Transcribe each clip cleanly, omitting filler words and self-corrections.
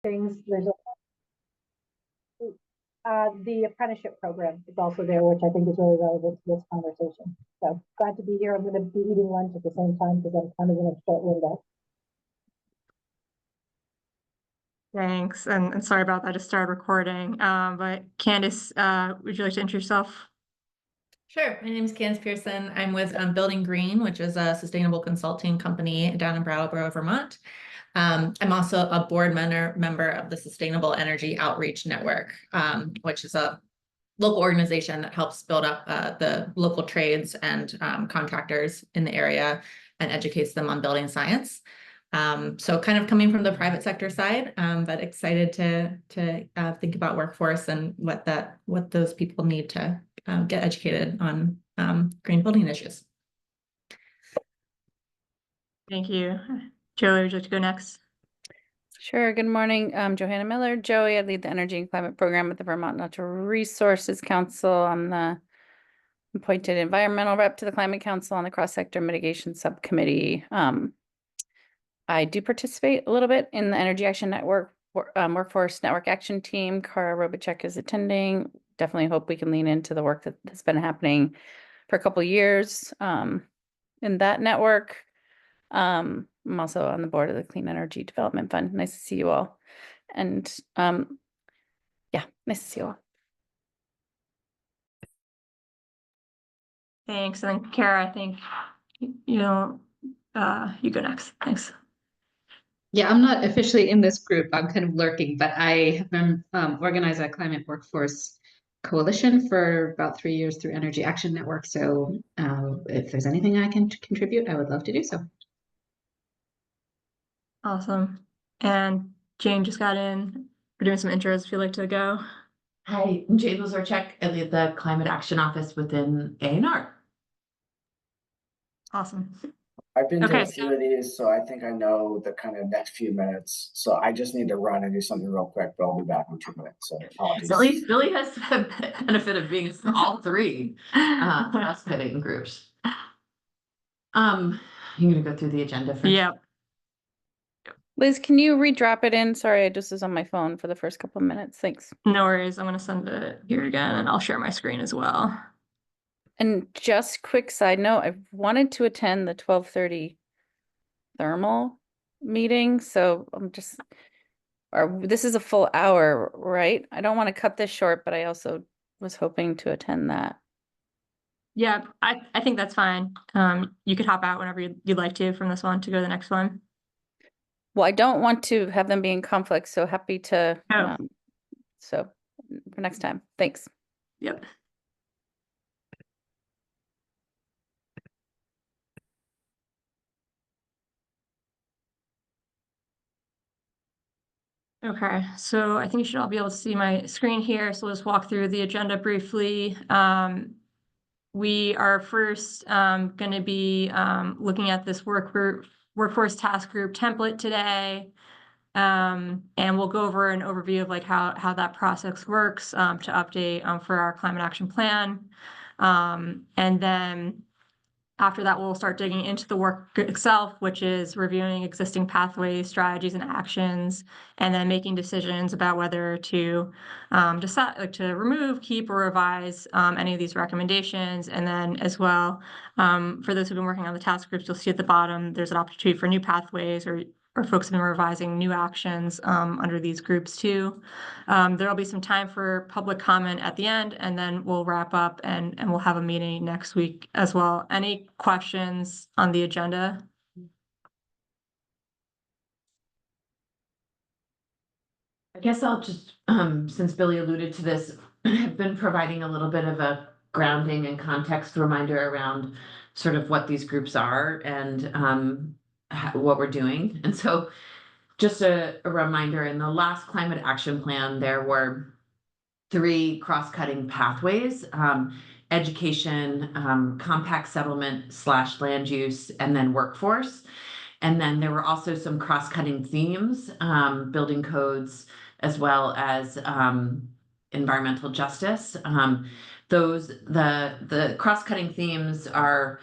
things. There's the apprenticeship program is also there, which I think is really relevant to this conversation. So glad to be here. I'm going to be eating lunch at the same time because I'm kind of in a short window. Thanks, and sorry about that. I just started recording. But Candace, would you like to introduce yourself? Sure. My name is Candace Pearson. I'm with Building Green, which is a sustainable consulting company down in Brattleboro, Vermont. I'm also a board member of the Sustainable Energy Outreach Network, which is a local organization that helps build up the local trades and contractors in the area and educates them on building science. So kind of coming from the private sector side, but excited to think about workforce and what those people need to get educated on green building issues. Thank you. Joey, would you like to go next? Sure. Good morning. I'm Johanna Miller. Joey, I lead the Energy and Climate Program at the Vermont Natural Resources Council. I'm the appointed environmental rep to the Climate Council on the Cross-Sector Mitigation Subcommittee. I do participate a little bit in the Energy Action Network Workforce Network Action Team. Kara Robichek is attending. Definitely hope we can lean into the work that's been happening for a couple of years in that network. I'm also on the board of the Clean Energy Development Fund. Nice to see you all. And yeah, nice to see you all. Thanks. And then Kara, I think you go next. Thanks. Yeah, I'm not officially in this group. I'm kind of lurking, but I have been organized a climate workforce coalition for about 3 years through Energy Action Network. So if there's anything I can contribute, I would love to do so. Awesome. And Jane just got in. We're doing some intros if you'd like to go. Hi, I'm Jane Lazorchek. I lead the Climate Action Office within A&R. Awesome. I've been to a few of these, so I think I know the kind of next few minutes. So I just need to run and do something real quick, but I'll be back in 2 minutes. So apologies. Billy has the benefit of being in all three cross-cutting groups. You're gonna go through the agenda first? Yep. Liz, can you redrop it in? Sorry, I just was on my phone for the first couple of minutes. Thanks. No worries. I'm going to send it here again and I'll share my screen as well. And just quick side note, I wanted to attend the 12:30 thermal meeting. So I'm just, this is a full hour, right? I don't want to cut this short, but I also was hoping to attend that. Yeah, I think that's fine. You could hop out whenever you'd like to from this one to go to the next one. Well, I don't want to have them be in conflict, so happy to, so for next time. Thanks. Yep. Okay, so I think you should all be able to see my screen here. So let's walk through the agenda briefly. We are first going to be looking at this workforce task group template today. And we'll go over an overview of like how that process works to update for our climate action plan. And then after that, we'll start digging into the work itself, which is reviewing existing pathways, strategies, and actions, and then making decisions about whether to decide, like, to remove, keep, or revise any of these recommendations. And then as well, for those who've been working on the task groups, you'll see at the bottom, there's an opportunity for new pathways or folks have been revising new actions under these groups too. There'll be some time for public comment at the end, and then we'll wrap up and we'll have a meeting next week as well. Any questions on the agenda? I guess I'll just, since Billy alluded to this, have been providing a little bit of a grounding and context reminder around sort of what these groups are and what we're doing. And so just a reminder, in the last climate action plan, there were 3 cross-cutting pathways: education, compact settlement / land use, and then workforce. And then there were also some cross-cutting themes, building codes, as well as environmental justice. the cross-cutting themes are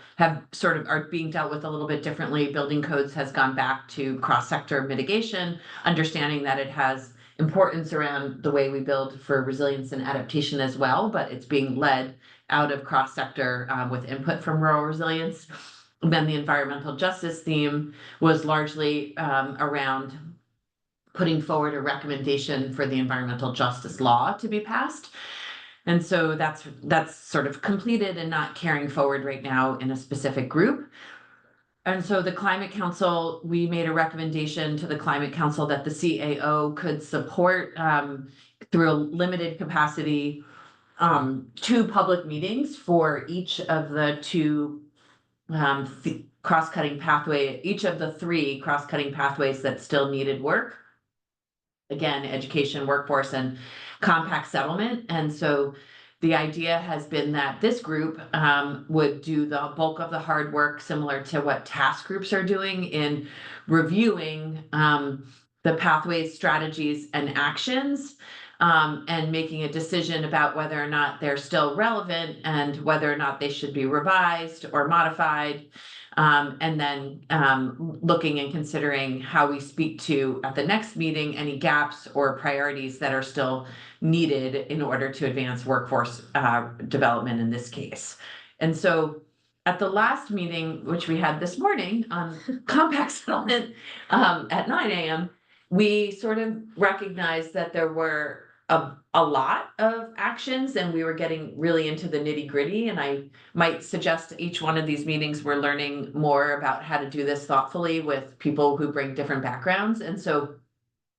being dealt with a little bit differently. Building codes has gone back to cross-sector mitigation, understanding that it has importance around the way we build for resilience and adaptation as well, but it's being led out of cross-sector with input from rural resilience. And then the environmental justice theme was largely around putting forward a recommendation for the environmental justice law to be passed. And so that's sort of completed and not carrying forward right now in a specific group. And so the Climate Council, we made a recommendation to the Climate Council that the CAO could support through a limited capacity 2 public meetings for each of the 2 cross-cutting pathway, each of the 3 cross-cutting pathways that still needed work. Again, education, workforce, and compact settlement. And so the idea has been that this group would do the bulk of the hard work, similar to what task groups are doing in reviewing the pathways, strategies, and actions, and making a decision about whether or not they're still relevant and whether or not they should be revised or modified. And then looking and considering how we speak to, at the next meeting, any gaps or priorities that are still needed in order to advance workforce development in this case. And so at the last meeting, which we had this morning on compact settlement at 9 a.m., we sort of recognized that there were a lot of actions and we were getting really into the nitty-gritty, and I might suggest each one of these meetings we're learning more about how to do this thoughtfully with people who bring different backgrounds. And so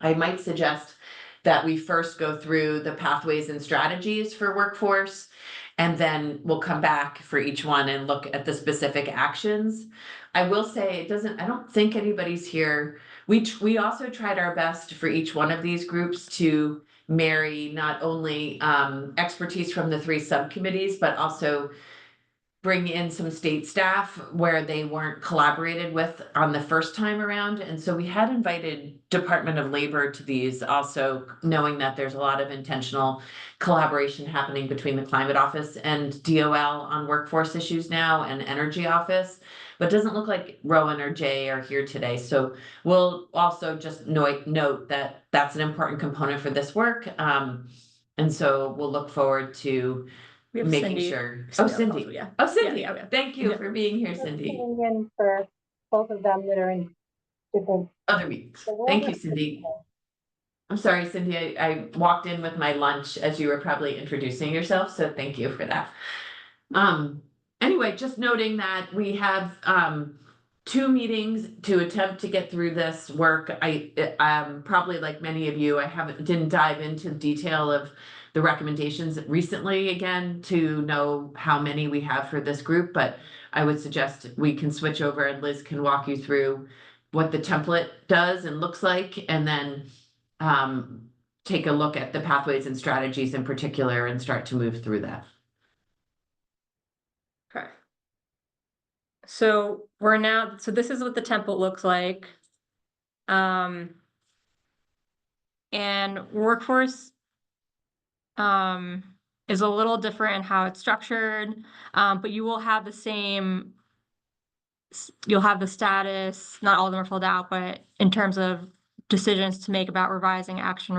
I might suggest that we first go through the pathways and strategies for workforce, and then we'll come back for each one and look at the specific actions. I will say I don't think anybody's here. We also tried our best for each one of these groups to marry not only expertise from the 3 subcommittees, but also bring in some state staff where they weren't collaborated with on the first time around. And so we had invited Department of Labor to these also, knowing that there's a lot of intentional collaboration happening between the Climate Office and DOL on workforce issues now, and Energy Office. But it doesn't look like Rowan or Jay are here today. So we'll also just note that that's an important component for this work. And so we'll look forward to making Cindy. sure. Cindy Cindy. yeah. Oh, Cindy. Yeah. Thank you Yeah. for being here, Cindy. Filling in for both of them that are in different. Other meetings. Thank you, Cindy. I'm sorry, Cindy, I walked in with my lunch as you were probably introducing yourself, so thank you for that. Anyway, just noting that we have 2 meetings to attempt to get through this work. I probably, like many of you, didn't dive into the detail of the recommendations recently again to know how many we have for this group, but I would suggest we can switch over and Liz can walk you through what the template does and looks like, and then take a look at the pathways and strategies in particular and start to move through that. Okay. So this is what the template looks like. And workforce is a little different in how it's structured, but you will have the same, you'll have the status, not all of them are filled out, but in terms of decisions to make about revising action,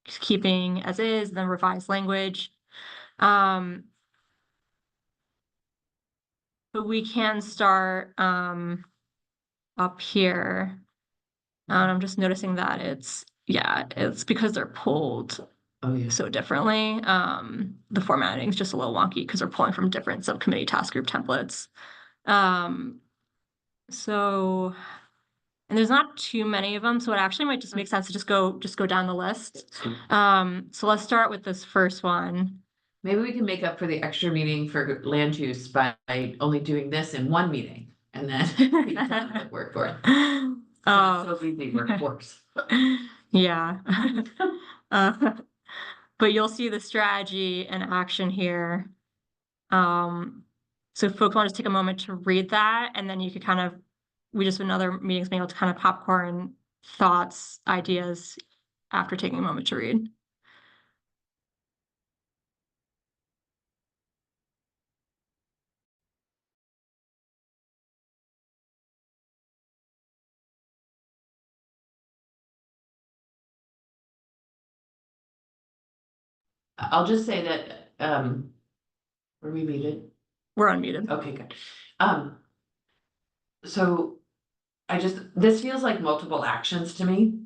keeping as is, then revised language. But we can start up here. I'm just noticing that it's because they're pulled so differently. The formatting is just a little wonky because they're pulling from different subcommittee task group templates. And there's not too many of them, so it actually might just make sense to just go down the list. So let's start with this first one. Maybe we can make up for the extra meeting for land use by only doing this in one meeting and then work for it. So easy workforce. Yeah. But you'll see the strategy and action here. So if folks want to just take a moment to read that, and then you could we just have another meetings being able to kind of popcorn thoughts, ideas after taking a moment to read. I'll just say that, were we muted? We're unmuted. Okay, good. So this feels like multiple actions to me.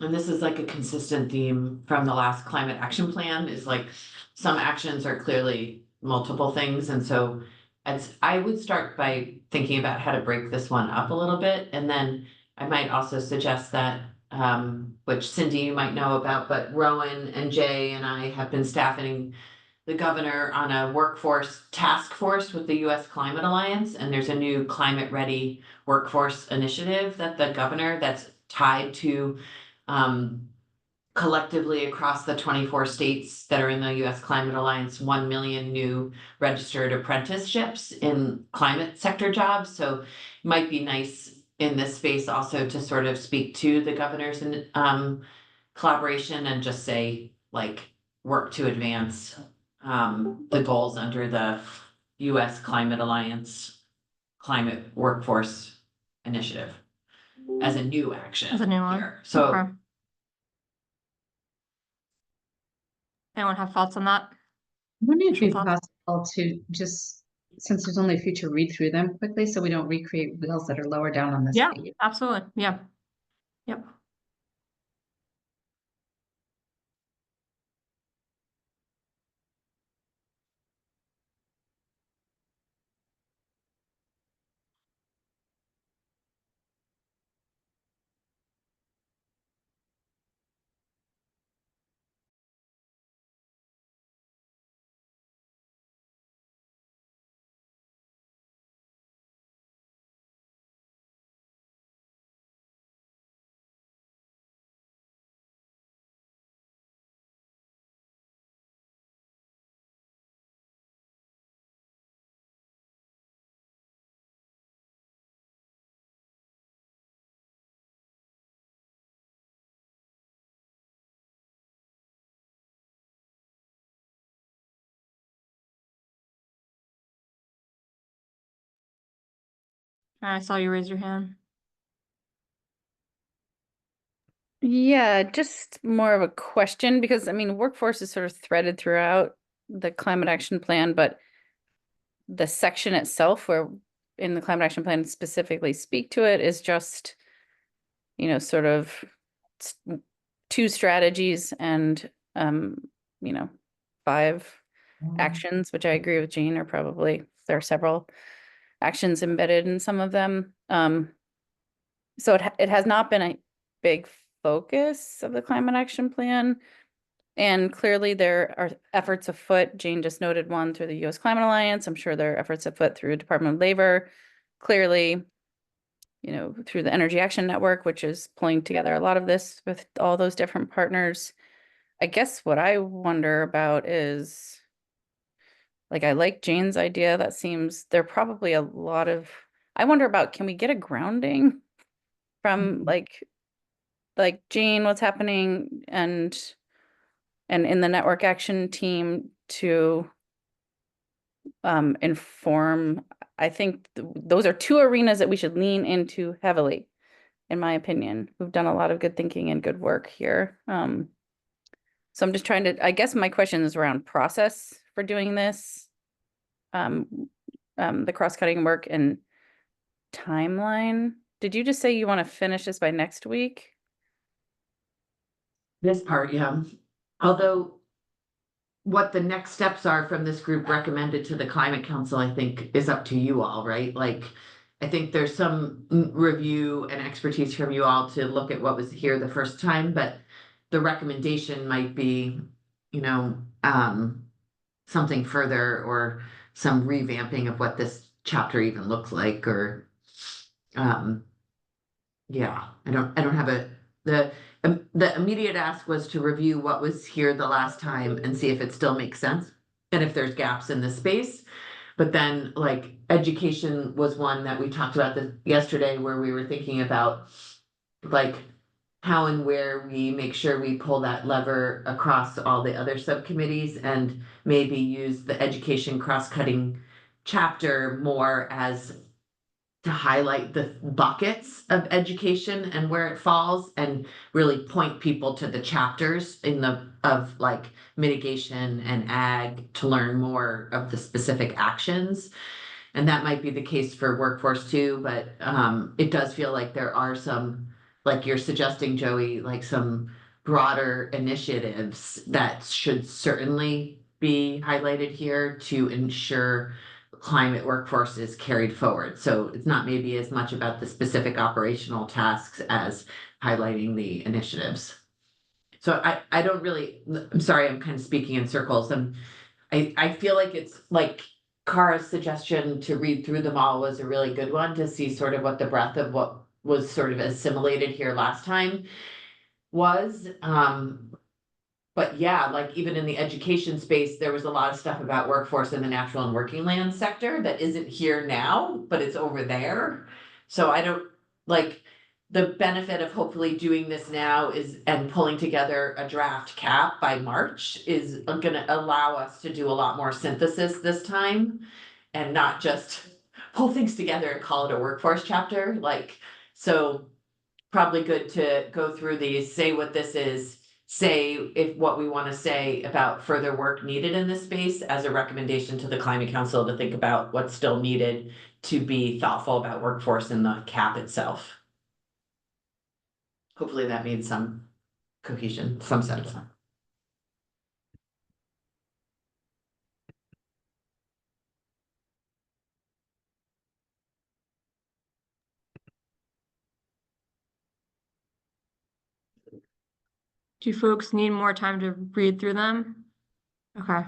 And this is like a consistent theme from the last climate action plan, is like some actions are clearly multiple things. And so I would start by thinking about how to break this one up a little bit. And then I might also suggest that, which Cindy you might know about, but Rowan and Jay and I have been staffing the governor on a workforce task force with the US Climate Alliance. And there's a new climate ready workforce initiative that the governor that's tied to collectively across the 24 states that are in the US Climate Alliance, 1 million new registered apprenticeships in climate sector jobs. So it might be nice in this space also to sort of speak to the governor's collaboration and just say, like, work to advance the goals under the US Climate Alliance Climate Workforce Initiative as a new action. As a new one. here. So Okay. Anyone have thoughts on that? Wouldn't it be Initial thoughts? possible to just, since there's only a few, to read through them quickly so we don't recreate wheels that are lower down on this Yeah, page? absolutely. Yeah. Yep. I saw you raise your hand. Yeah, just more of a question because I mean, workforce is sort of threaded throughout the climate action plan, but the section itself where in the climate action plan specifically speak to it is just, you know, sort of two strategies and, you know, 5 actions, which I agree with Jean are probably, there are several actions embedded in some of them. So it has not been a big focus of the climate action plan. And clearly there are efforts afoot. Jane just noted one through the US Climate Alliance. I'm sure there are efforts afoot through Department of Labor. Clearly, you know, through the Energy Action Network, which is pulling together a lot of this with all those different partners. I guess what I wonder about is, like, I like Jane's idea. That seems, there are probably a lot of, I wonder about, can we get a grounding from like Jane, what's happening and in the network action team to inform. I think those are 2 arenas that we should lean into heavily, in my opinion. We've done a lot of good thinking and good work here. So I'm just trying to, I guess my question is around process for doing this, the cross-cutting work and timeline. Did you just say you want to finish this by next week? this part, yeah. Although what the next steps are from this group recommended to the Climate Council, I think is up to you all, right? Like, I think there's some review and expertise from you all to look at what was here the first time, but the recommendation might be, you know, something further or some revamping of what this chapter even looks like, or yeah, I don't have the immediate ask was to review what was here the last time and see if it still makes sense and if there's gaps in the space. But then, like, education was one that we talked about yesterday, where we were thinking about, like, how and where we make sure we pull that lever across all the other subcommittees and maybe use the education cross-cutting chapter more as to highlight the buckets of education and where it falls and really point people to the chapters of like mitigation and ag to learn more of the specific actions. And that might be the case for workforce too, but it does feel like there are some, like you're suggesting, Joey, like some broader initiatives that should certainly be highlighted here to ensure climate workforce is carried forward. So it's not maybe as much about the specific operational tasks as highlighting the initiatives. So I don't really, I'm sorry, I'm kind of speaking in circles. I feel like it's like Kara's suggestion to read through them all was a really good one to see sort of what the breadth of what was sort of assimilated here last time was. But yeah, like even in the education space, there was a lot of stuff about workforce in the natural and working land sector that isn't here now, but it's over there. So I don't like the benefit of hopefully doing this now is and pulling together a draft cap by March is going to allow us to do a lot more synthesis this time and not just pull things together and call it a workforce chapter. Like, so probably good to go through these, say what this is, say if what we want to say about further work needed in this space as a recommendation to the Climate Council to think about what's still needed to be thoughtful about workforce in the cap itself. Hopefully that made some cohesion, some sense. Do folks need more time to read through them? Okay.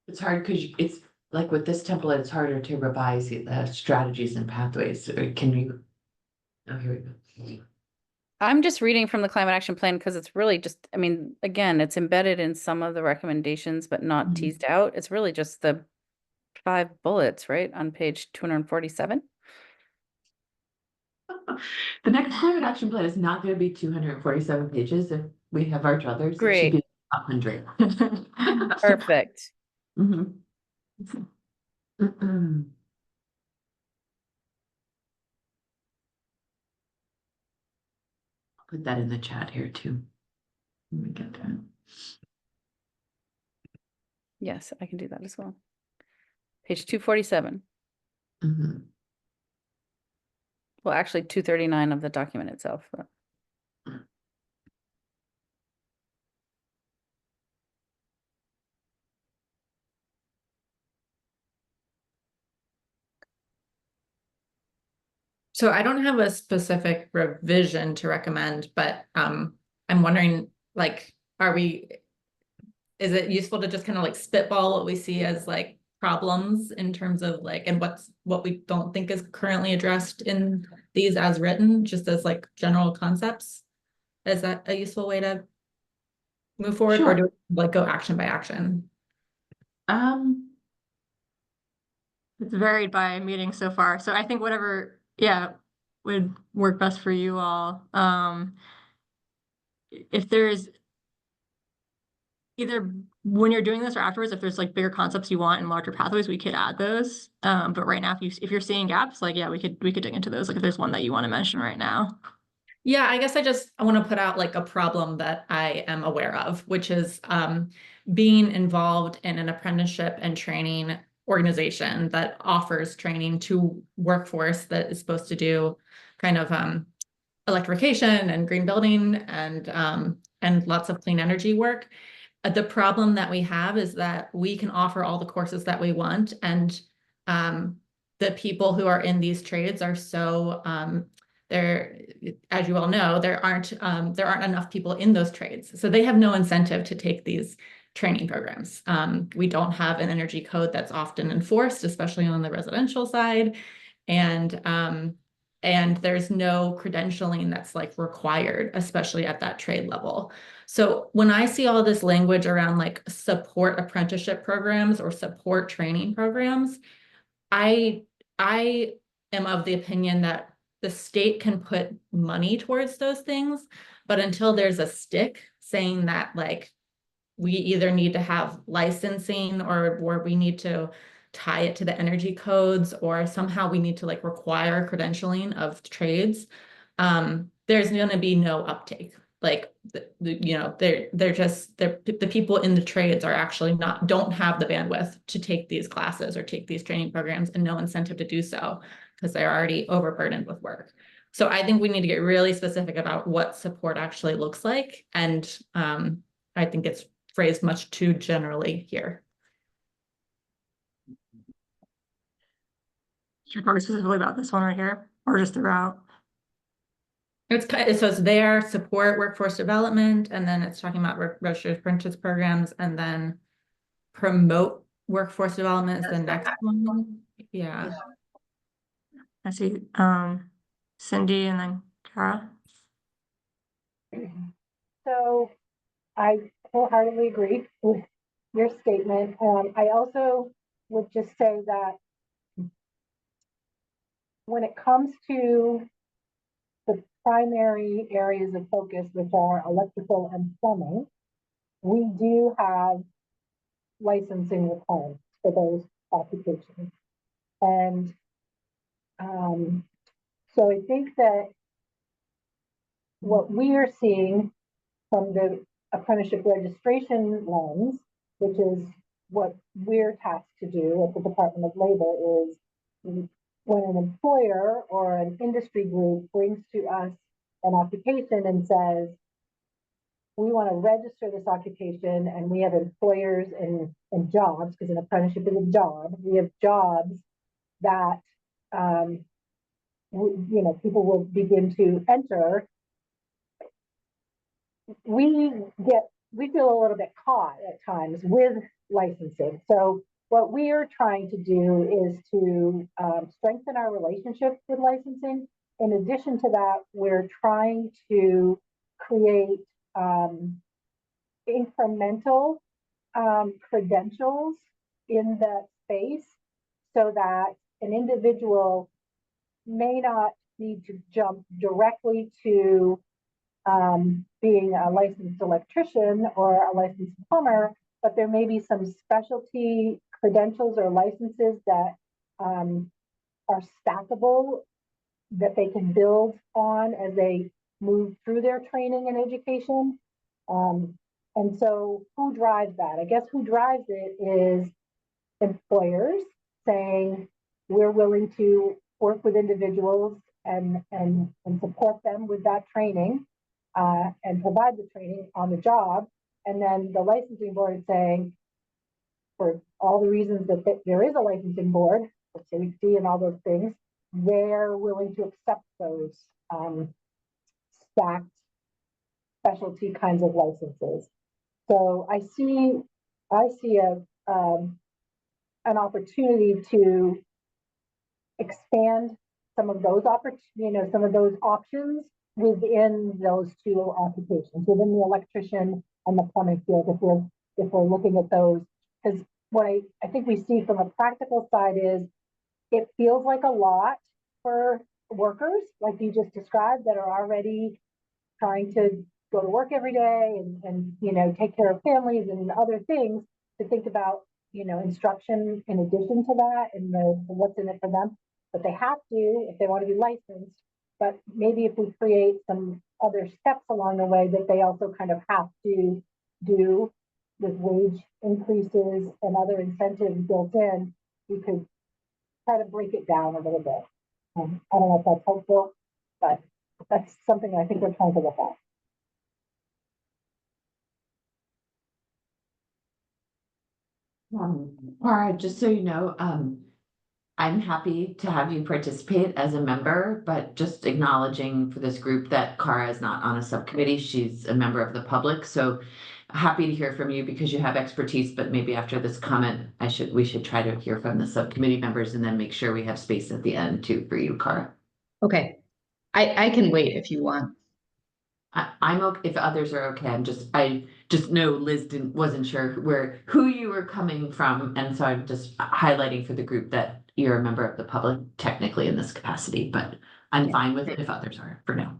It's hard because it's like with this template, it's harder to revise the strategies and pathways. Can you? Oh, here we go. I'm just reading from the climate action plan because it's really just, I mean, again, it's embedded in some of the recommendations, but not Mhm. teased out. It's really just the 5 bullets, right, on page 247. The next climate action plan is not going to be 247 pages. If we have our druthers, it Great. should be 100. Perfect. Mhm. Put that in the chat here too. Let me get that. Yes, I can do that as well. Page 247. Mhm. Well, actually 239 of the document itself. But So I don't have a specific revision to recommend, but I'm wondering, like, is it useful to just kind of like spitball what we see as like problems in terms of like, and what we don't think is currently addressed in these as written, just as like general concepts? Is that a useful way to move forward, or do we like go action by action? It's varied by meeting so far. So I think whatever, yeah, would work best for you all. If there's either when you're doing this or afterwards, if there's like bigger concepts you want and larger pathways, we could add those. But right now, if you're seeing gaps, like, yeah, we could dig into those. Like if there's one that you want to mention right now. Yeah, I guess I want to put out like a problem that I am aware of, which is being involved in an apprenticeship and training organization that offers training to workforce that is supposed to do kind of electrification and green building and lots of clean energy work. The problem that we have is that we can offer all the courses that we want, and the people who are in these trades are so there, as you all know, there aren't enough people in those trades, so they have no incentive to take these training programs. We don't have an energy code that's often enforced, especially on the residential side, and there's no credentialing that's like required, especially at that trade level. So when I see all this language around like support apprenticeship programs or support training programs, I am of the opinion that the state can put money towards those things, but until there's a stick saying that like we either need to have licensing or we need to tie it to the energy codes, or somehow we need to like require credentialing of trades, there's going to be no uptake. Like, you know, the people in the trades are actually don't have the bandwidth to take these classes or take these training programs, and no incentive to do so because they're already overburdened with work. So I think we need to get really specific about what support actually looks like. And I think it's phrased much too generally here. Should we talk specifically about this one right here, or just throughout? So it's there, support workforce development, and then it's talking about registered apprentice programs, and then promote workforce development is the next one. Yeah. I see, Cindy and then Kara. So I wholeheartedly agree with your statement. I also would just say that when it comes to the primary areas of focus, which are electrical and plumbing, we do have licensing requirements for those occupations. And so I think that what we are seeing from the apprenticeship registration lens, which is what we're tasked to do at the Department of Labor, is when an employer or an industry group brings to us an occupation and says, we want to register this occupation, and we have employers and jobs, because an apprenticeship is a job. We have jobs that you know, people will begin to enter. We feel a little bit caught at times with licensing. So what we are trying to do is to strengthen our relationships with licensing. In addition to that, we're trying to create incremental credentials in that space, so that an individual may not need to jump directly to being a licensed electrician or a licensed plumber, but there may be some specialty credentials or licenses that are stackable, that they can build on as they move through their training and education. And so who drives that? I guess who drives it is employers saying, we're willing to work with individuals and support them with that training and provide the training on the job. And then the licensing board saying, for all the reasons that there is a licensing board, for safety and all those things, they're willing to accept those stacked specialty kinds of licenses. So I see an opportunity to expand some of those some of those options within those two occupations, within the electrician and the plumbing field, if we're looking at those. Because what I think we see from a practical side is, it feels like a lot for workers, like you just described, that are already trying to go to work every day and you know, take care of families and other things, to think about, you know, instruction in addition to that and the what's in it for them. But they have to if they want to be licensed. But maybe if we create some other steps along the way that they also kind of have to do, with wage increases and other incentives built in, we could try to break it down a little bit. I don't know if that's helpful, but that's something I think we're trying to look at. Laura, just so you know, I'm happy to have you participate as a member, but just acknowledging for this group that Kara is not on a subcommittee. She's a member of the public. So happy to hear from you because you have expertise, but maybe after this comment, we should try to hear from the subcommittee members and then make sure we have space at the end too for you, Kara. Okay. I can wait if you want. I'm okay if others are okay. I just know Liz wasn't sure who you were coming from, and so I'm just highlighting for the group that you're a member of the public technically in this capacity, but I'm fine with it if others are for now.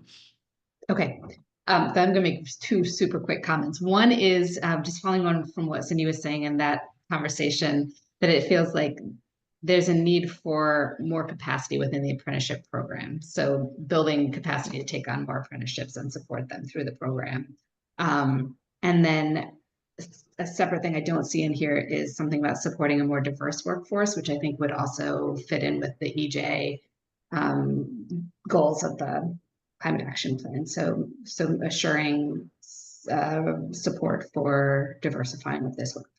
Okay. I'm gonna make two super quick comments. One is just following on from what Cindy was saying in that conversation, that it feels like there's a need for more capacity within the apprenticeship program. So building capacity to take on more apprenticeships and support them through the program. And then a separate thing I don't see in here is something about supporting a more diverse workforce, which I think would also fit in with the EJ goals of the climate action plan. So assuring support for diversifying of this workforce.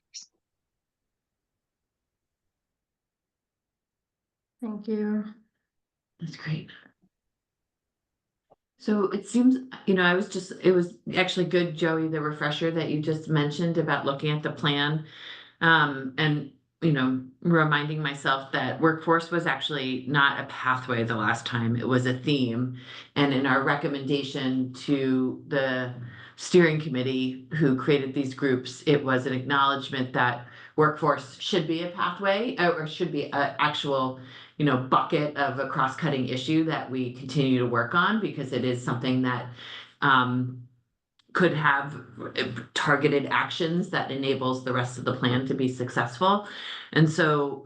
Thank you. That's great. So it seems, you know, it was actually good, Joey, the refresher that you just mentioned about looking at the plan. And, you know, reminding myself that workforce was actually not a pathway the last time, it was a theme. And in our recommendation to the steering committee who created these groups, it was an acknowledgement that workforce should be a pathway or should be an actual, you know, bucket of a cross-cutting issue that we continue to work on, because it is something that could have targeted actions that enables the rest of the plan to be successful. And so,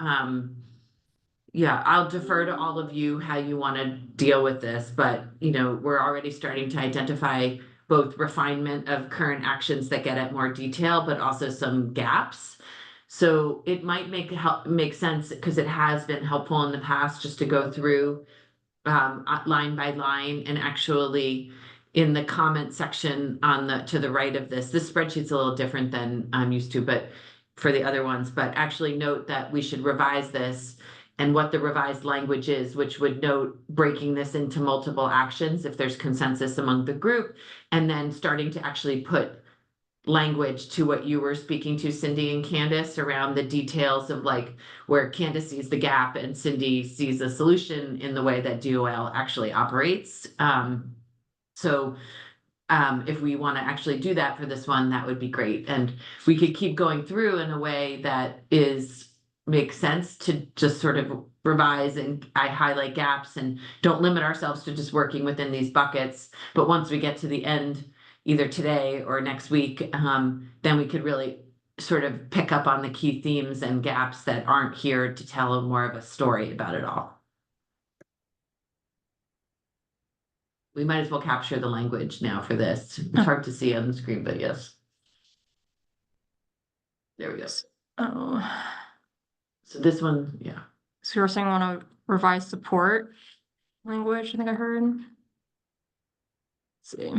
yeah, I'll defer to all of you how you want to deal with this, but, you know, we're already starting to identify both refinement of current actions that get at more detail, but also some gaps. So it might make sense, because it has been helpful in the past just to go through line by line, and actually in the comment section to the right of this spreadsheet's a little different than I'm used to, but for the other ones, but actually note that we should revise this and what the revised language is, which would note breaking this into multiple actions if there's consensus among the group, and then starting to actually put language to what you were speaking to, Cindy and Candace, around the details of like where Candace sees the gap and Cindy sees a solution in the way that DOL actually operates. So if we want to actually do that for this one, that would be great. And we could keep going through in a way that makes sense to just sort of revise, and I highlight gaps and don't limit ourselves to just working within these buckets. But once we get to the end, either today or next week, then we could really sort of pick up on the key themes and gaps that aren't here to tell more of a story about it all. We might as well capture the language now for this. It's hard to see on the screen, but yes. There we go. Oh, So this one, yeah. so you're saying want to revise support language, I think I heard. Let's see.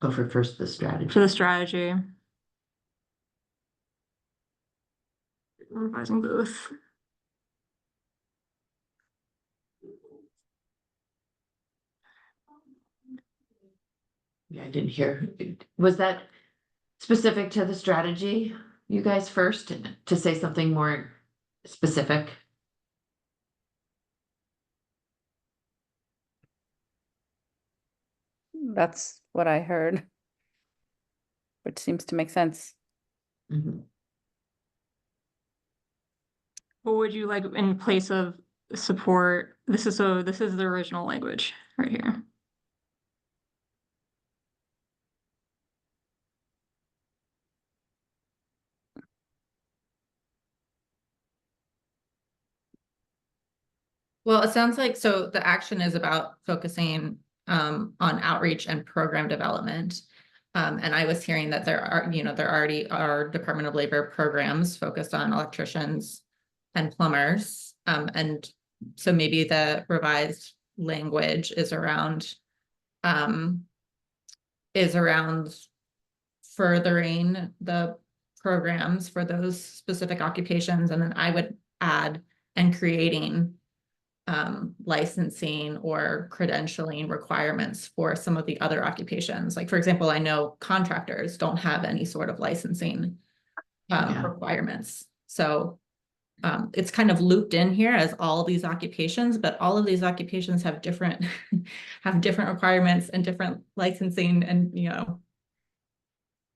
Go for first the strategy. For the strategy. Revising both. Yeah, I didn't hear. Was that specific to the strategy, you guys first, to say something more specific? That's what I heard, which seems to make sense. Mhm. What would you like in place of support? This is the original language right here. Well, it sounds like, so the action is about focusing on outreach and program development. And I was hearing that there already are Department of Labor programs focused on electricians and plumbers. And so maybe the revised language is around furthering the programs for those specific occupations. And then I would add, and creating licensing or credentialing requirements for some of the other occupations. Like, for example, I know contractors don't have any sort of licensing requirements. So it's kind of looped in here as all these occupations, but all of these occupations have different requirements and different licensing, and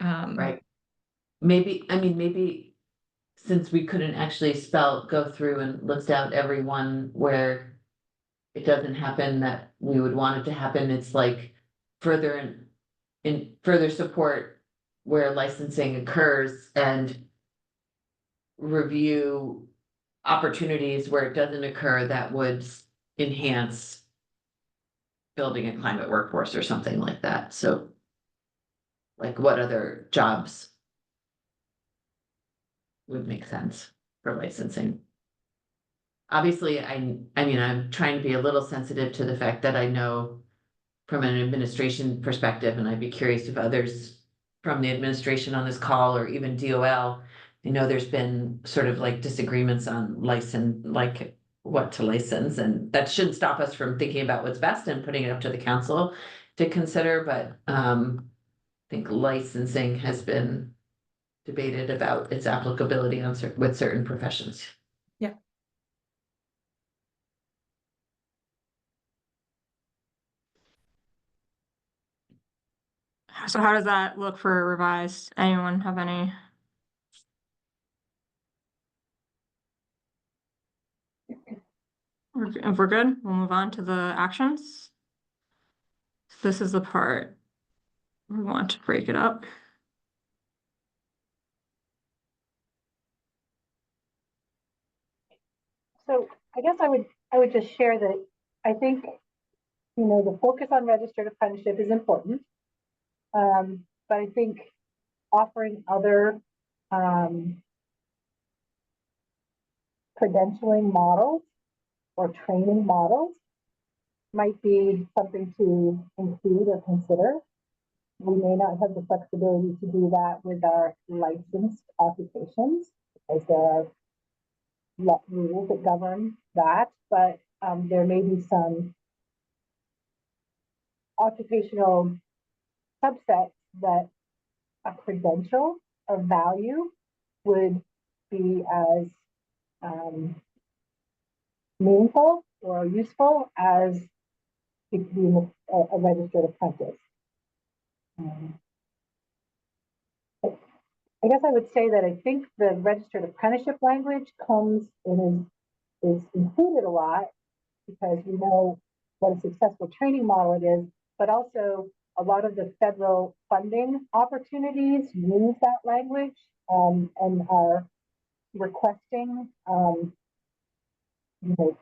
Right. Maybe since we couldn't actually go through and list out every one where it doesn't happen that we would want it to happen, it's like further in further support where licensing occurs and review opportunities where it doesn't occur that would enhance building a climate workforce or something like that. So like what other jobs would make sense for licensing? Obviously, I mean, I'm trying to be a little sensitive to the fact that I know from an administration perspective, and I'd be curious if others from the administration on this call or even DOL, I know there's been sort of like disagreements on license, like what to license, and that shouldn't stop us from thinking about what's best and putting it up to the council to consider, but I think licensing has been debated about its applicability on with certain professions. So how does that look for revised? Anyone have any? If we're good, we'll move on to the actions. This is the part we want to break it up. So I guess I would just share that I think, the focus on registered apprenticeship is important. But I think offering other credentialing models or training models might be something to include or consider. We may not have the flexibility to do that with our licensed occupations, because there are rules that govern that, but there may be some occupational subsets that a credential of value would be as meaningful or useful as being a registered apprentice. I guess I would say that I think the registered apprenticeship language comes and is included a lot because we know what a successful training model it is, but also a lot of the federal funding opportunities use that language and are requesting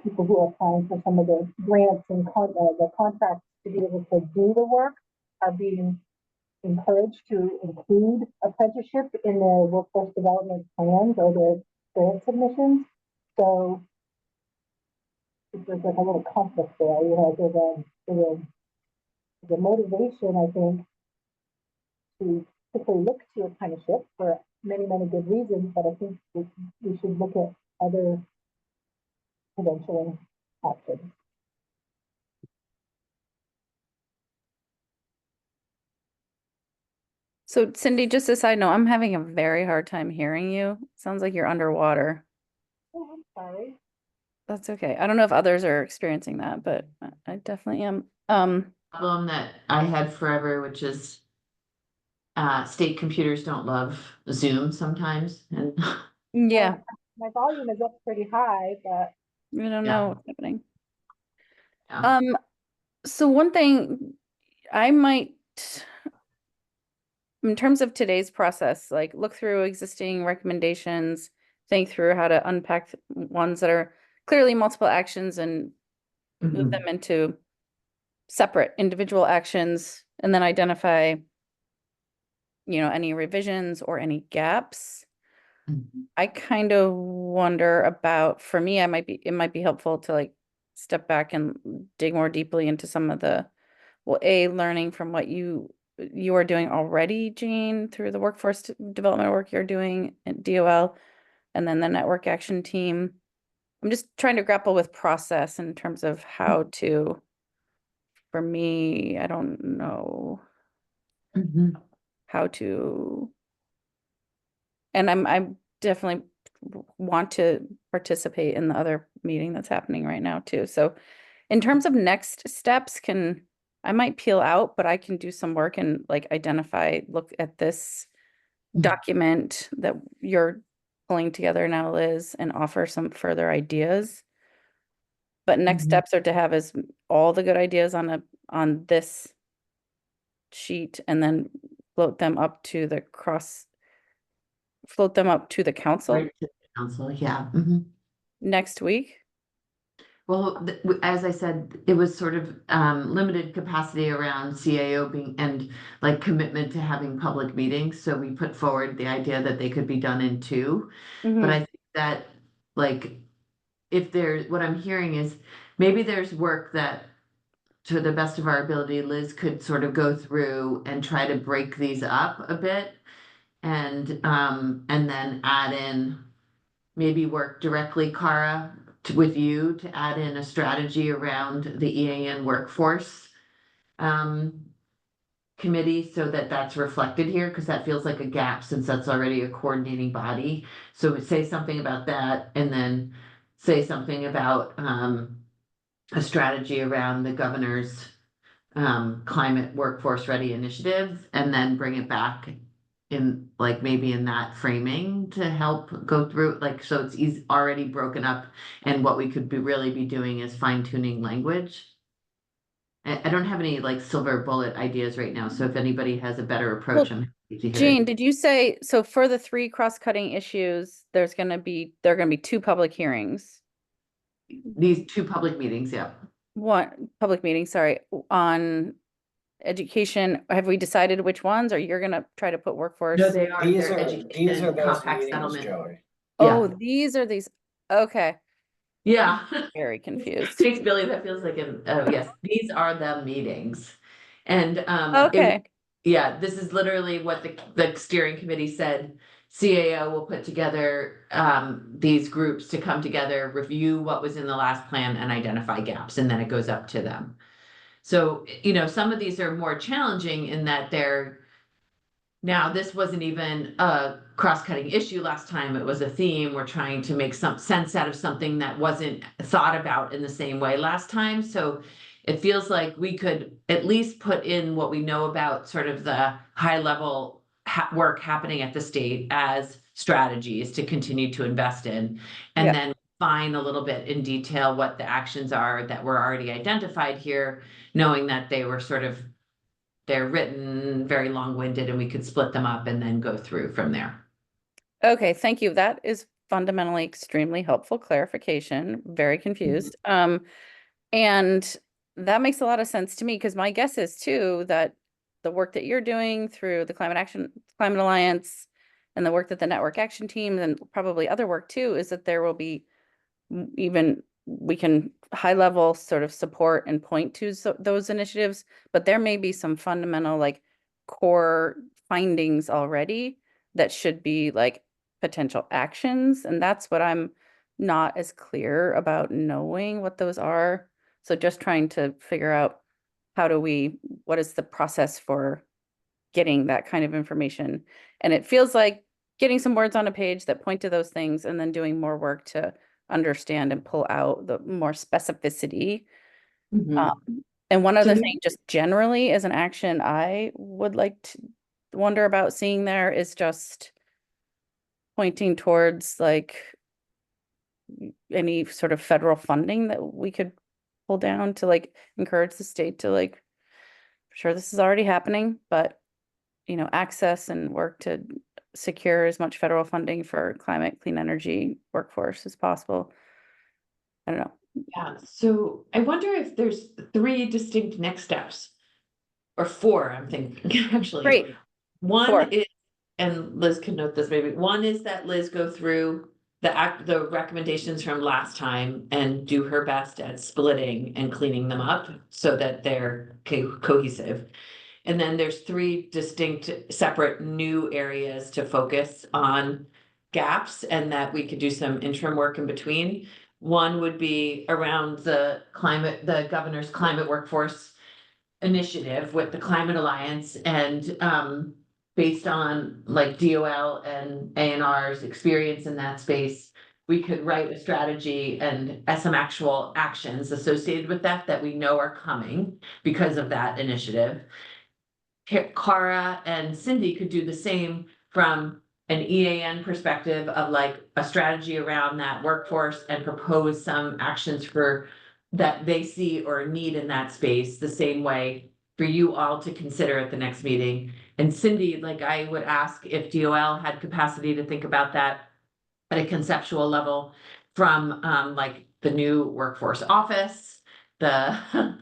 people who are applying for some of the grants and the contracts to be able to do the work are being encouraged to include apprenticeship in their workforce development plans or their grant submissions. So there's like a little conflict there, there's a motivation, I think, to particularly look to apprenticeship for many, many good reasons, but I think we should look at other credentialing options. So Cindy, just a side note, I'm having a very hard time hearing you. Sounds like you're underwater. Oh, I'm sorry. That's okay. I don't know if others are experiencing that, but I definitely am. Problem that I had forever, which is state computers don't love Zoom sometimes, and Yeah, My volume is up pretty high, but we don't Yeah. know what's happening. Yeah. So one thing I might, in terms of today's process, like look through existing recommendations, think through how to unpack ones that are clearly multiple actions and move Mhm. them into separate individual actions, and then identify, any revisions or any gaps. Mhm. I kind of wonder about, for me, it might be helpful to like step back and dig more deeply into some of the, learning from what you are doing already, Jean, through the workforce development work you're doing at DOL, and then the network action team. I'm just trying to grapple with process in terms of how to, for me, I don't know Mhm. how to, and I'm definitely want to participate in the other meeting that's happening right now too. So in terms of next steps, I might peel out, but I can do some work and like identify, look at this document that you're pulling together now, Liz, and offer some further ideas. But next Mhm. steps are to have all the good ideas on this sheet and then float them up to the council Right to the council, yeah. Mhm. next week? Well, as I said, it was sort of limited capacity around CAO being and like commitment to having public meetings. So we put forward the idea that they could be done in two. But I think that like if there's what I'm hearing is maybe there's work that to the best of our ability, Liz could sort of go through and try to break these up a bit and then add in maybe work directly, Cara, with you to add in a strategy around the EAN workforce committee so that that's reflected here, because that feels like a gap since that's already a coordinating body. So say something about that and then say something about a strategy around the governor's climate workforce ready initiative and then bring it back in like maybe in that framing to help go through like so it's easy, already broken up and what we could be really be doing is fine tuning language. I don't have any like silver bullet ideas right now, so if anybody has a better approach, I'm happy to hear Jean, it. did you say, so for the 3 cross-cutting issues, there are gonna be 2 public hearings? These 2 public meetings, yeah. One public meeting, sorry, on education. Have we decided which ones, or you're gonna try to put workforce? No, they are, These they're are, these education, are those compact meetings, settlement. Joey. Oh, Yeah. these. Okay, Yeah. very confused. Thanks, Billy. That feels like oh yes, these are the meetings. And Okay, yeah, this is literally what the steering committee said. CAO will put together these groups to come together, review what was in the last plan and identify gaps, and then it goes up to them. So, some of these are more challenging in that now this wasn't even a cross-cutting issue last time, it was a theme. We're trying to make some sense out of something that wasn't thought about in the same way last time. So it feels like we could at least put in what we know about sort of the high level work happening at the state as strategies to continue to invest in, and Yep. then define a little bit in detail what the actions are that were already identified here, knowing that they're written very long-winded and we could split them up and then go through from there. okay, thank you. That is fundamentally extremely helpful clarification. Very confused. And that makes a lot of sense to me, because my guess is too that the work that you're doing through the Climate Alliance and the work that the Network Action Team and probably other work too, is that there will be even we can high level sort of support and point to those initiatives, but there may be some fundamental like core findings already that should be like potential actions. And that's what I'm not as clear about knowing what those are. So just trying to figure out what is the process for getting that kind of information? And it feels like getting some words on a page that point to those things and then doing more work to understand and pull out the more specificity. And one other So- thing, just generally as an action, I would like to wonder about seeing there is just pointing towards like any sort of federal funding that we could pull down to like encourage the state to like, sure this is already happening, but access and work to secure as much federal funding for climate, clean energy workforce as possible. I don't know. Yeah, so I wonder if there's 3 distinct next steps. Or 4, I'm thinking, actually. Great. 1 4. is, and Liz can note this maybe, 1 is that Liz go through the recommendations from last time and do her best at splitting and cleaning them up so that they're cohesive. And then there's 3 distinct separate new areas to focus on gaps and that we could do some interim work in between. 1 would be around the governor's climate workforce initiative with the Climate Alliance and based on like DOL and ANR's experience in that space, we could write a strategy and some actual actions associated with that we know are coming because of that initiative. Cara and Cindy could do the same from an EAN perspective of like a strategy around that workforce and propose some actions for that they see or need in that space the same way for you all to consider at the next meeting. And Cindy, like I would ask if DOL had capacity to think about that at a conceptual level from like the new workforce office, the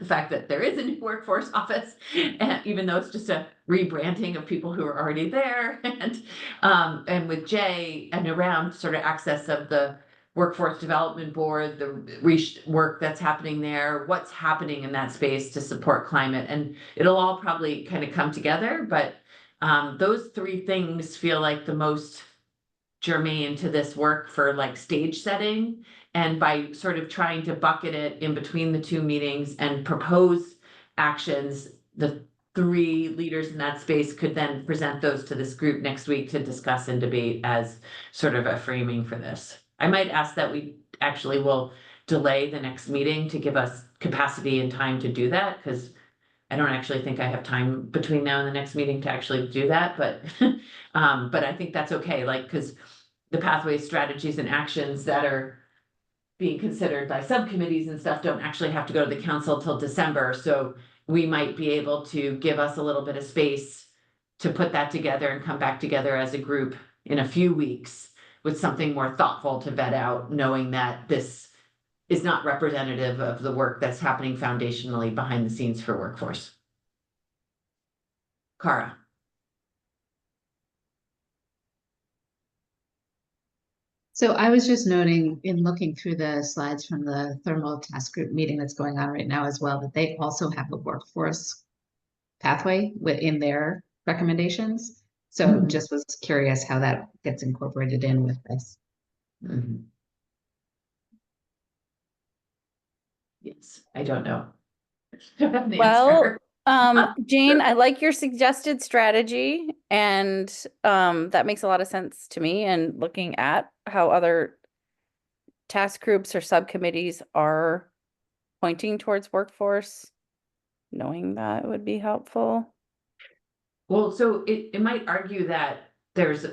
fact that there is a new workforce office, and even though it's just a rebranding of people who are already there, and with Jay and around sort of access of the Workforce Development Board, the work that's happening there, what's happening in that space to support climate, and it'll all probably kind of come together, but those three things feel like the most germane to this work for like stage setting. And by sort of trying to bucket it in between the two meetings and propose actions, the three leaders in that space could then present those to this group next week to discuss and debate as sort of a framing for this. I might ask that we actually will delay the next meeting to give us capacity and time to do that, because I don't actually think I have time between now and the next meeting to actually do that, but I think that's okay, like, because the pathways, strategies, and actions that are being considered by subcommittees and stuff don't actually have to go to the council till December, so we might be able to give us a little bit of space to put that together and come back together as a group in a few weeks with something more thoughtful to vet out, knowing that this is not representative of the work that's happening foundationally behind the scenes for workforce. Cara. So I was just noting in looking through the slides from the thermal task group meeting that's going on right now as well, that they also have a workforce pathway within their recommendations. So just was curious how that gets incorporated in with this. Yes, I don't know. Don't have an Well, answer. Jane, I like your suggested strategy, and that makes a lot of sense to me. And looking at how other task groups or subcommittees are pointing towards workforce, knowing that would be helpful. Well, so it might argue that there's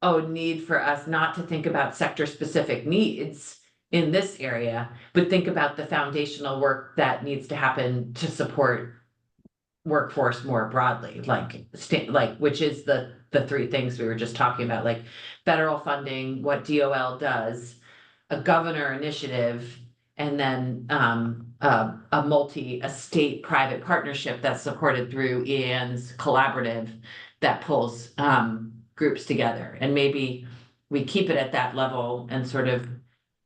a need for us not to think about sector specific needs in this area, but think about the foundational work that needs to happen to support workforce more broadly, like which is the three things we were just talking about, like federal funding, what DOL does, a governor initiative, and then a state private partnership that's supported through EAN's collaborative that pulls groups together. And maybe we keep it at that level and sort of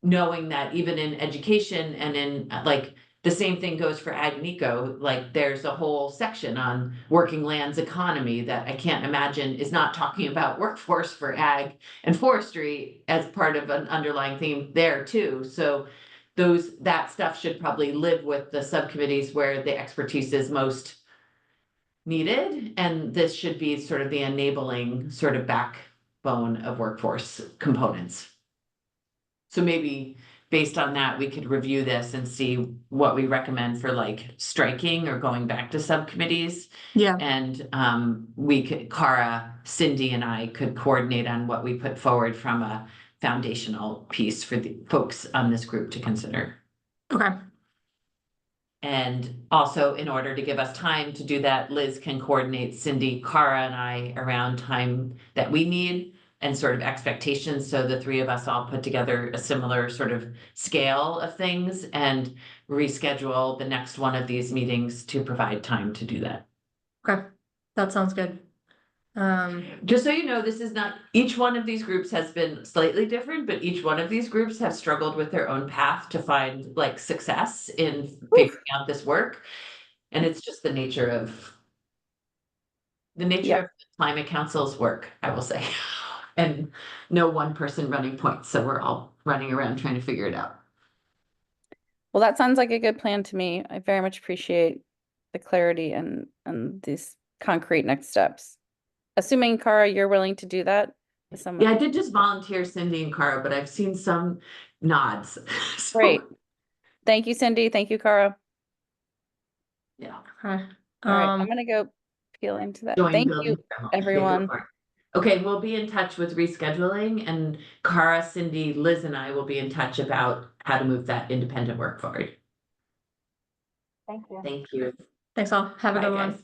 knowing that even in education and in like the same thing goes for ag and eco, like there's a whole section on working lands economy that I can't imagine is not talking about workforce for ag and forestry as part of an underlying theme there too. So that stuff should probably live with the subcommittees where the expertise is most needed. And this should be sort of the enabling sort of backbone of workforce components. So maybe based on that, we could review this and see what we recommend for like striking or going back to subcommittees. Yeah. And we could, Cara, Cindy, and I could coordinate on what we put forward from a foundational piece for the folks on this group to consider. Okay. And also, in order to give us time to do that, Liz can coordinate Cindy, Cara, and I around time that we need and sort of expectations. So the three of us all put together a similar sort of scale of things and reschedule the next one of these meetings to provide time to do that. Okay. That sounds good. Just so you know, this is not, each one of these groups has been slightly different, but each one of these groups have struggled with their own path to find like success in figuring out this work. And it's just the nature of the Climate Council's work, I will say. And no one person running points. So we're all running around trying to figure it out. Well, that sounds like a good plan to me. I very much appreciate the clarity and these concrete next steps. Assuming, Cara, you're willing to do that? Yeah, I did just volunteer Cindy and Cara, but I've seen some nods. So, great. Thank you, Cindy. Thank you, Cara. yeah. Okay. All right, I'm gonna go peel into that. Join Thank building you, demo. Okay, go everyone. for it. Okay, we'll be in touch with rescheduling, and Cara, Cindy, Liz, and I will be in touch about how to move that independent work forward. Thank you. Thank you. Thanks all. Have a Bye, good one. guys.